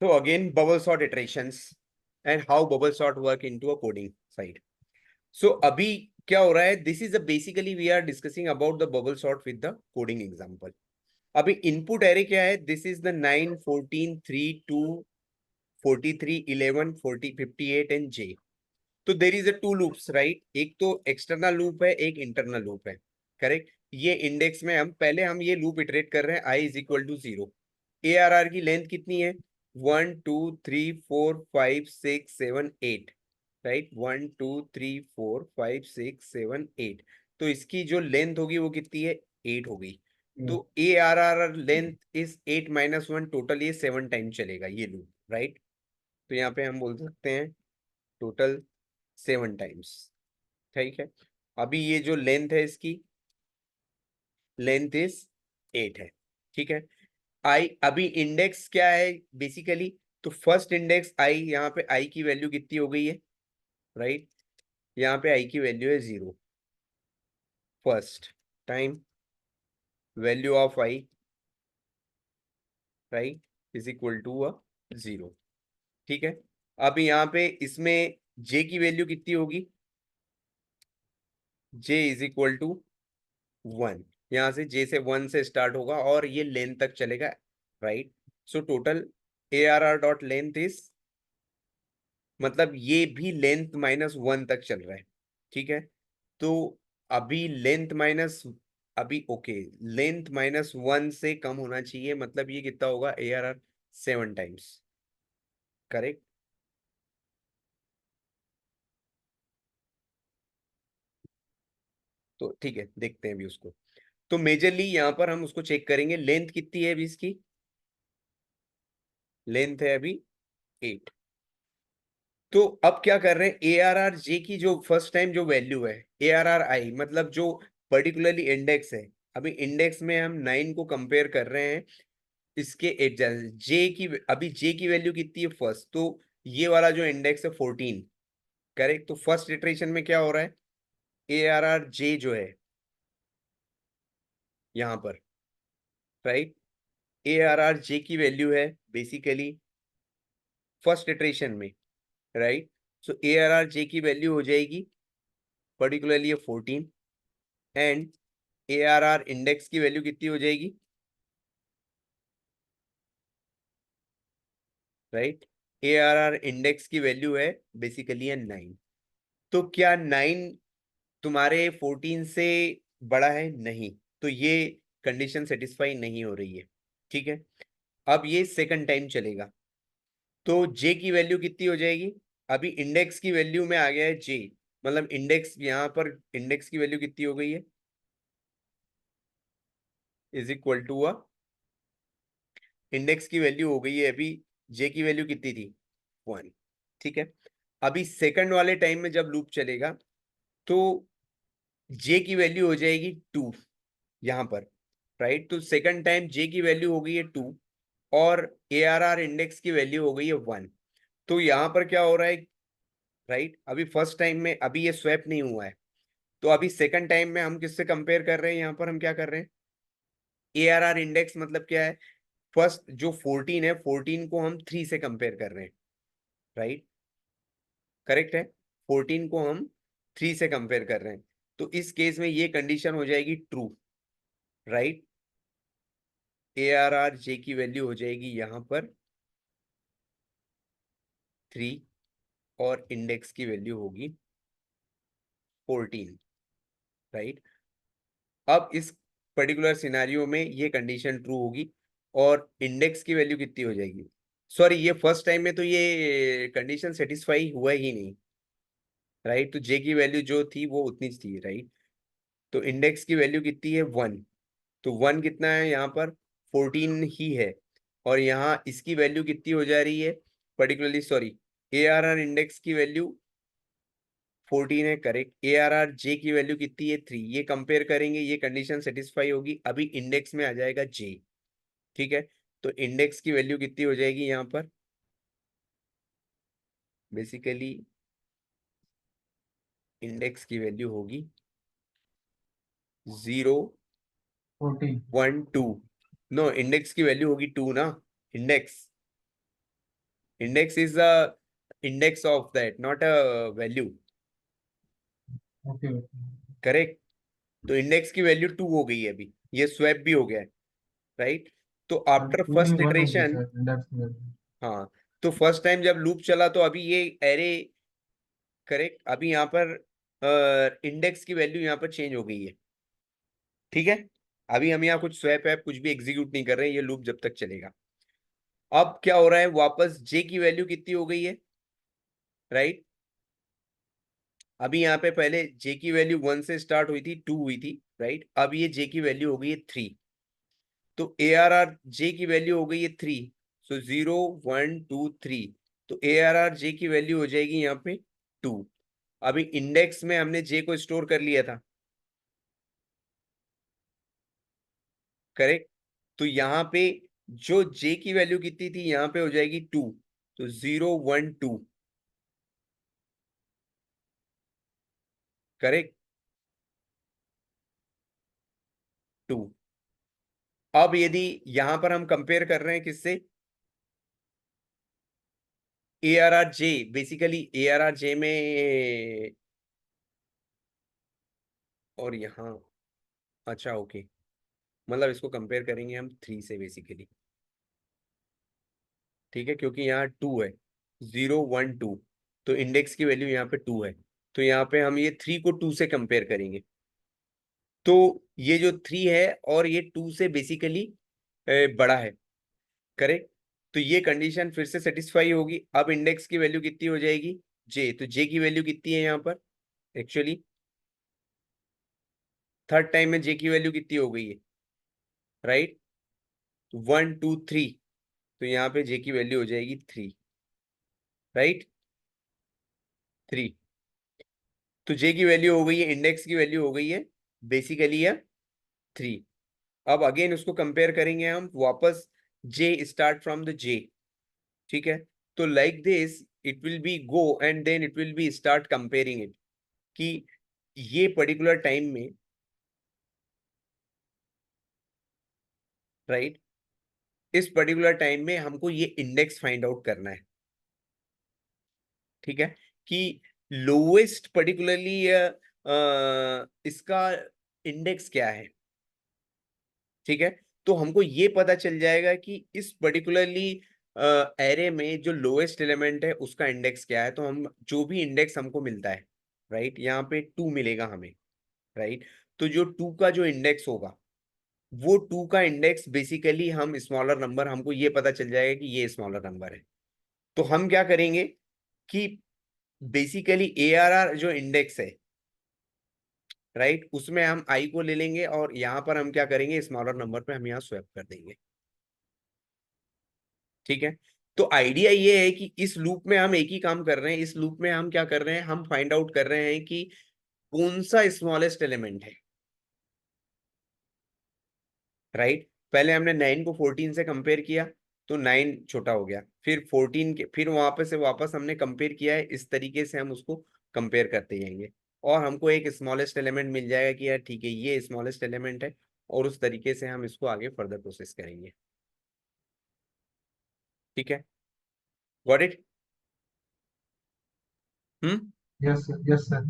So again, bubble sort iterations and how bubble sort work into a coding side. So अभी क्या हो रहा है? This is a basically we are discussing about the bubble sort with the coding example. अभी input array क्या है? This is the 9, 14, 3, 2, 43, 11, 40, 58 and J. तो there is a to loops right. एक तो एक्सटर्नल लूप है, एक इंटरनल लूप है. Correct. ये इंडेक्स में हम ये लूप इटरेट कर रहे हैं I is equal to 0. ARR की लेंथ कितनी है? 1 2 3 4 5 6 7 8. राइट. 1 2 3 4 5 6 7 8. तो इसकी जो लेंथ होगी वो कितनी है? 8 होगी. तो ARR लेंथ इज 8 - 1. टोटल ये 7 टाइम चलेगा ये लूप. राइट. तो यहाँ पे हम बोल सकते हैं टोटल 7 टाइम्स. ठीक है. अभी ये जो लेंथ है इसकी लेंथ इज 8 है. ठीक है. आई अभी इंडेक्स क्या है बेसिकली? तो फर्स्ट इंडेक्स आई, यहाँ पे आई की वैल्यू कितनी हो गई है? राइट. यहाँ पे आई की वैल्यू है 0. First time value of I right is equal to 0. ठीक है. अभी यहाँ पे इसमें जे की वैल्यू कितनी होगी? जे इज इक्वल टू 1. यहाँ से जे से 1 से स्टार्ट होगा और ये लेंथ तक चलेगा. Right. So total ARR dot length is, मतलब ये भी लेंथ -1 तक चल रहा है. ठीक है. तो अभी लेंथ माइनस अभी ओके लेंथ -1 से कम होना चाहिए. मतलब ये कितना होगा? ARR 7 times. करेक्ट. तो ठीक है, देखते हैं अभी उसको. तो मेजरली यहाँ पर हम उसको चेक करेंगे. लेंथ कितनी है अभी इसकी? लेंथ है अभी 8. तो अब क्या कर रहे हैं? ARR जे की जो फर्स्ट टाइम जो वैल्यू है ARR आई, मतलब जो पर्टिकुलरली इंडेक्स है. अभी इंडेक्स में हम 9 को कंपेयर कर रहे हैं इसके एडजस्ट जे की. अभी जे की वैल्यू कितनी है फर्स्ट? तो ये वाला जो इंडेक्स है 14. करेक्ट. तो फर्स्ट इटरेशन में क्या हो रहा है? ARR जे जो है यहाँ पर राइट. ARR जे की वैल्यू है बेसिकली फर्स्ट इटरेशन में. राइट. सो ARR जे की वैल्यू हो जाएगी पर्टिकुलरली 14. एंड ARR इंडेक्स की वैल्यू कितनी हो जाएगी? राइट. ARR इंडेक्स की वैल्यू है बेसिकली है 9. तो क्या 9 तुम्हारे 14 से बड़ा है? नहीं. तो ये कंडीशन सेटिस्फाई नहीं हो रही है. ठीक है. अब ये सेकंड टाइम चलेगा. तो जे की वैल्यू कितनी हो जाएगी? अभी इंडेक्स की वैल्यू में आ गया है जे. मतलब इंडेक्स यहाँ पर इंडेक्स की वैल्यू कितनी हो गई है? इज इक्वल टू इंडेक्स की वैल्यू हो गई है अभी. जे की वैल्यू कितनी थी? 1. ठीक है. अभी सेकंड वाले टाइम में जब लूप चलेगा तो जे की वैल्यू हो जाएगी 2 यहाँ पर. राइट. तो सेकंड टाइम जे की वैल्यू हो गई है 2 और ARR इंडेक्स की वैल्यू हो गई है 1. तो यहाँ पर क्या हो रहा है? राइट. अभी फर्स्ट टाइम में अभी ये स्वैप नहीं हुआ है. तो अभी सेकंड टाइम में हम किससे कंपेयर कर रहे हैं? यहाँ पर हम क्या कर रहे हैं? ARR इंडेक्स मतलब क्या है? फर्स्ट जो 14 है 14 को हम 3 से कंपेयर कर रहे हैं. राइट. करेक्ट है. 14 को हम 3 से कंपेयर कर रहे हैं. तो इस केस में ये कंडीशन हो जाएगी ट्रू. राइट. ARR जे की वैल्यू हो जाएगी यहाँ पर 3 और इंडेक्स की वैल्यू होगी 14. राइट. अब इस पर्टिकुलर सिनेरियो में ये कंडीशन ट्रू होगी और इंडेक्स की वैल्यू कितनी हो जाएगी? सॉरी, ये फर्स्ट टाइम में तो ये कंडीशन सेटिस्फाई हुआ ही नहीं. राइट. तो जे की वैल्यू जो थी वो उतनी थी. राइट. तो इंडेक्स की वैल्यू कितनी है? 1. तो 1 कितना है यहाँ पर? 14 ही है. और यहाँ इसकी वैल्यू कितनी हो जा रही है पर्टिकुलरली? सॉरी, ARR इंडेक्स की वैल्यू 14 है. करेक्ट. ARR जे की वैल्यू कितनी है? 3. ये कंपेयर करेंगे, ये कंडीशन सेटिस्फाई होगी. अभी इंडेक्स में आ जाएगा जे. ठीक है. तो इंडेक्स की वैल्यू कितनी हो जाएगी यहाँ पर? बेसिकली इंडेक्स की वैल्यू होगी 0 14 1 2. नो, इंडेक्स की वैल्यू होगी 2 ना. Index Index is a index of that, not a value. Okay okay. Correct. तो इंडेक्स की वैल्यू 2 हो गई है अभी, ये स्वैप भी हो गया है, राइट। तो हाँ, आफ्टर 2 नहीं, फर्स्ट 1 होगी इटरेशन, शायद इंडेक्स की वैल्यू। हाँ, तो फर्स्ट टाइम जब लूप चला तो अभी ये एरे, करेक्ट, अभी यहाँ पर इंडेक्स की वैल्यू यहाँ पर चेंज हो गई है, ठीक है। अभी हम यहाँ कुछ स्वैप ऐप कुछ भी एग्जीक्यूट नहीं कर रहे हैं, ये लूप जब तक चलेगा। अब क्या हो रहा है, वापस जे की वैल्यू कितनी हो गई है, राइट। अभी यहाँ पे पहले जे की वैल्यू 1 से स्टार्ट हुई थी, 2 हुई थी, राइट। अब ये जे की वैल्यू हो गई है 3। तो ए आर आर जे की वैल्यू हो गई है 3। सो 0 1 2 3। तो ए आर आर जे की वैल्यू हो जाएगी यहाँ पे 2। अभी इंडेक्स में हमने जे को स्टोर कर लिया था, करेक्ट। तो यहाँ पे जो जे की वैल्यू कितनी थी, यहाँ पे हो जाएगी 2। तो 0 1 2, करेक्ट, 2। अब यदि यहां पर हम कंपेयर कर रहे हैं किससे, A R R J, basically A R R J में, और यहाँ, अच्छा ओके, मतलब इसको कंपेयर करेंगे हम 3 से बेसिकली, ठीक है, क्योंकि यहाँ 2 है, 0 1 2। तो इंडेक्स की वैल्यू यहाँ पे 2 है। तो यहाँ पे हम ये 3 को 2 से कंपेयर करेंगे। तो ये जो 3 है और ये 2 से बेसिकली बड़ा है, करेक्ट। तो ये कंडीशन फिर से सेटिस्फाई होगी। अब इंडेक्स की वैल्यू कितनी हो जाएगी, जे। तो जे की वैल्यू कितनी है यहाँ पर, एक्चुअली थर्ड टाइम में जे की वैल्यू कितनी हो गई है, राइट, 1 2 3। तो यहाँ पे जे की वैल्यू हो जाएगी 3, राइट, 3। तो जे की वैल्यू हो गई है, इंडेक्स की वैल्यू हो गई है बेसिकली है 3। अब अगेन उसको कंपेयर करेंगे हम वापस, j start from the j, ठीक है। तो like this it will be go and then it will be start comparing it, कि ये पर्टिकुलर टाइम में, राइट, इस पर्टिकुलर टाइम में हमको ये इंडेक्स फाइंड आउट करना है, ठीक है, कि लोएस्ट पर्टिकुलरली इसका इंडेक्स क्या है, ठीक है। तो हमको ये पता चल जाएगा कि इस पर्टिकुलरली एरे में जो लोएस्ट एलिमेंट है उसका इंडेक्स क्या है। तो हम जो भी इंडेक्स हमको मिलता है, राइट, यहाँ पे 2 मिलेगा हमें, राइट। तो जो 2 का जो इंडेक्स होगा, वो 2 का इंडेक्स बेसिकली हम स्मॉलर नंबर, हमको ये पता चल जाएगा कि ये स्मॉलर नंबर है। तो हम क्या करेंगे कि बेसिकली ए आर आर जो इंडेक्स है, राइट, उसमें हम आई को ले लेंगे और यहाँ पर हम क्या करेंगे, स्मॉलर नंबर पे हम यहाँ स्वैप कर देंगे, ठीक है। तो आइडिया ये है कि इस लूप में हम एक ही काम कर रहे हैं। इस लूप में हम क्या कर रहे हैं, हम फाइंड आउट कर रहे हैं कि कौन सा स्मॉलेस्ट एलिमेंट है, राइट। पहले हमने 9 को 14 से कंपेयर किया, तो 9 छोटा हो गया, फिर 14 के, फिर वहां पे से वापस हमने कंपेयर किया है। इस तरीके से हम उसको कंपेयर करते जाएंगे और हमको एक स्मॉलेस्ट एलिमेंट मिल जाएगा कि यार ठीक है, ये स्मॉलेस्ट एलिमेंट है, और उस तरीके से हम इसको आगे फर्दर प्रोसेस करेंगे, ठीक है। Got it. Hmm. Yes sir, yes sir.